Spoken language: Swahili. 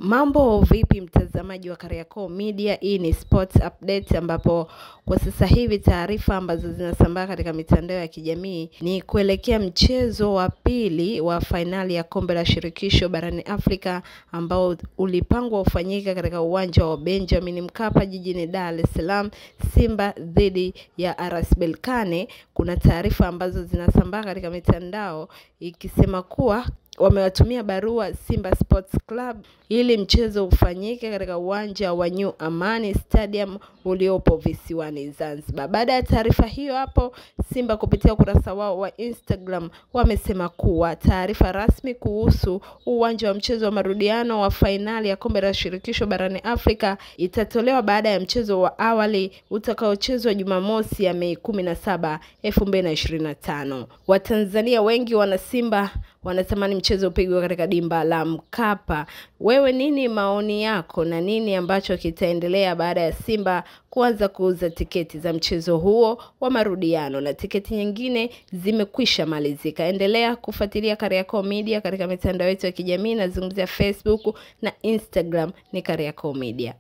Mambo vipi mtazamaji wa Kariakoo Media? Hii ni sports update ambapo kwa sasa hivi taarifa ambazo zinasambaa katika mitandao ya kijamii ni kuelekea mchezo wa pili wa finali ya kombe la shirikisho barani Afrika ambao ulipangwa ufanyike katika uwanja wa Benjamin Mkapa jijini Dar es Salaam, Simba dhidi ya RS Berkane. Kuna taarifa ambazo zinasambaa katika mitandao ikisema kuwa wamewatumia barua Simba Sports Club ili mchezo ufanyike katika uwanja wa New Amani Stadium uliopo visiwani Zanzibar. Baada ya taarifa hiyo hapo, Simba kupitia ukurasa wao wa Instagram wamesema kuwa taarifa rasmi kuhusu uwanja wa mchezo wa marudiano wa finali ya kombe la shirikisho barani Afrika itatolewa baada ya mchezo wa awali utakaochezwa Jumamosi ya Mei 17, 2025. Watanzania wengi wana Simba wanatamani mchezo upigwe katika dimba la Mkapa. Wewe nini maoni yako na nini ambacho kitaendelea baada ya Simba kuanza kuuza tiketi za mchezo huo wa marudiano na tiketi nyingine zimekwisha malizika? Endelea kufuatilia Kariakoo Media katika mitandao yetu ya kijamii, nazungumzia Facebook na Instagram ni Kariakoo Media.